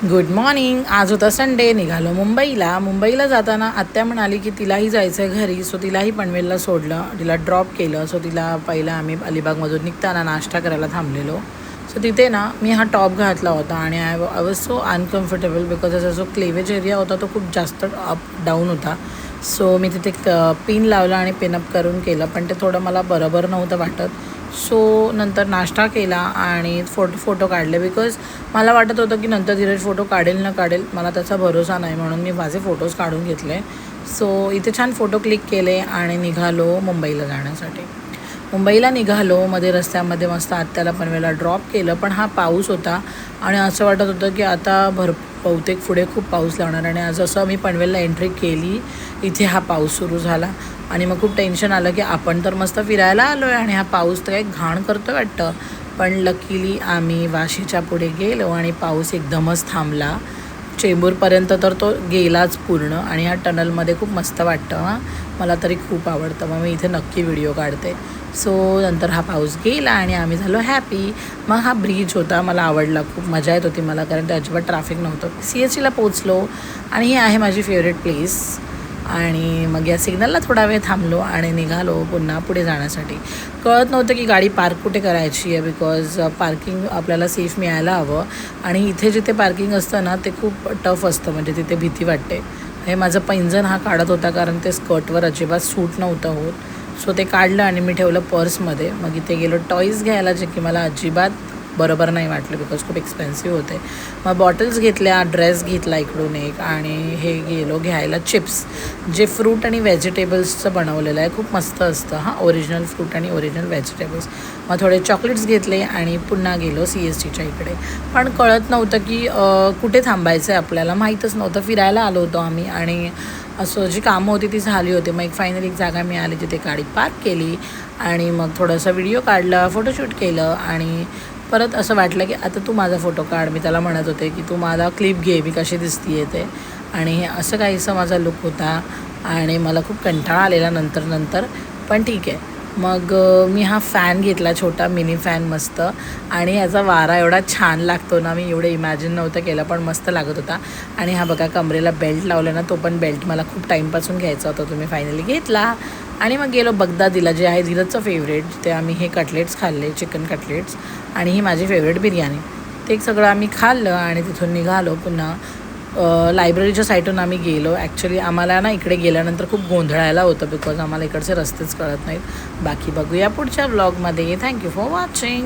Good morning. आज होता Sunday. निघालो मुंबईला जाताना आत्या म्हणाली की तिलाही जायचं आहे घरी, सो तिलाही पनवेलला सोडलं, तिला ड्रॉप केलं. सो तिला पहिला आम्ही अलिबागमधून निघताना नाश्ता करायला थांबलेलो. सो तिथे ना मी हा टॉप घातला होता आणि I was so uncomfortable because त्याचा जो क्लेवेज एरिया होता तो खूप जास्त अप डाऊन होता. सो मी तिथे पिन लावला आणि पिनअप करून केलं, पण ते थोडं मला बरोबर नव्हतं वाटत. सो नंतर नाश्ता केला आणि फोटो काढले बिकॉज मला वाटत होतं की नंतर धीरज फोटो काढेल न काढेल, मला त्याचा भरोसा नाही, म्हणून मी माझे फोटोज काढून घेतले. सो इथे छान फोटो क्लिक केले आणि निघालो मुंबईला जाण्यासाठी. मुंबईला निघालो, मध्ये रस्त्यामध्ये मस्त आत्याला पनवेलला ड्रॉप केलं, पण हा पाऊस होता आणि असं वाटत होतं की आता बहुतेक पुढे खूप पाऊस लागणार. आणि आज असं मी पनवेलला एंट्री केली, इथे हा पाऊस सुरू झाला आणि मग खूप टेन्शन आलं की आपण तर मस्त फिरायला आलो आहे आणि हा पाऊस तर काही घाण करतो वाटतं. पण लकीली आम्ही वाशीच्या पुढे गेलो आणि पाऊस एकदमच थांबला. चेंबूरपर्यंत तर तो गेलाच पूर्ण आणि ह्या टनलमध्ये खूप मस्त वाटतं. मला तरी खूप आवडतं, मग मी इथे नक्की व्हिडिओ काढते. सो नंतर हा पाऊस गेला आणि आम्ही झालो हॅपी. मग हा ब्रिज होता, मला आवडला, खूप मजा येत होती मला, कारण ते अजिबात ट्रॅफिक नव्हतं. CSTला पोचलो आणि ही आहे माझी फेवरेट प्लेस. आणि मग या सिग्नलला थोडा वेळ थांबलो आणि निघालो पुन्हा पुढे जाण्यासाठी. कळत नव्हतं की गाडी पार्क कुठे करायची आहे, बिकॉज पार्किंग आपल्याला सेफ मिळायला हवं आणि इथे जिथे पार्किंग असतं ना ते खूप टफ असतं, म्हणजे तिथे भीती वाटते. हे माझं पैंजण हा काढत होता कारण ते स्कर्टवर अजिबात सूट नव्हतं होत. सो ते काढलं आणि मी ठेवलं पर्समध्ये. मग इथे गेलो टॉईज घ्यायला, जे की मला अजिबात बरोबर नाही वाटलं बिकॉज खूप एक्सपेन्सिव्ह होते. मग बॉटल्स घेतल्या, ड्रेस घेतला इकडून एक, आणि हे गेलो घ्यायला चिप्स, जे फ्रूट आणि व्हेजिटेबल्सचं बनवलेलं आहे, खूप मस्त असतं. हां, ओरिजिनल फ्रूट आणि ओरिजिनल व्हेजिटेबल्स. मग थोडे चॉकलेट्स घेतले आणि पुन्हा गेलो CSTच्या इकडे. पण कळत नव्हतं की कुठे थांबायचं आहे, आपल्याला माहीतच नव्हतं. फिरायला आलो होतो आम्ही आणि असं जी कामं होती ती झाली होती. मग फायनली एक जागा मिळाली जिथे गाडी पार्क केली आणि मग थोडासा व्हिडिओ काढला, फोटोशूट केलं आणि परत असं वाटलं की आता तू माझा फोटो काढ. मी त्याला म्हणत होते की तू मला क्लिप घे, मी कशी दिसती आहे ते. आणि असं काहीसं माझा लुक होता आणि मला खूप कंटाळा आलेला नंतर. पण ठीक आहे. मग मी हा फॅन घेतला, छोटा मिनी फॅन मस्त, आणि याचा वारा एवढा छान लागतो ना, मी एवढं इमॅजिन नव्हतं केलं, पण मस्त लागत होता. आणि हा बघा कमरेला बेल्ट लावला ना, तो पण बेल्ट मला खूप टाईमपासून घ्यायचा होता, तो मी फायनली घेतला. आणि मग गेलो बगदादीला, जे आहे धीरजचं फेवरेट, जिथे आम्ही हे कटलेट्स खाल्ले, चिकन कटलेट्स, आणि ही माझी फेवरेट बिर्याणी. ते सगळं आम्ही खाल्लं आणि तिथून निघालो पुन्हा. लायब्ररीच्या साईटून आम्ही गेलो. ॲक्च्युली आम्हाला ना इकडे गेल्यानंतर खूप गोंधळायला होतं बिकॉज आम्हाला इकडचे रस्तेच कळत नाहीत. बाकी बघूया पुढच्या व्लॉगमध्ये. Thank you for watching.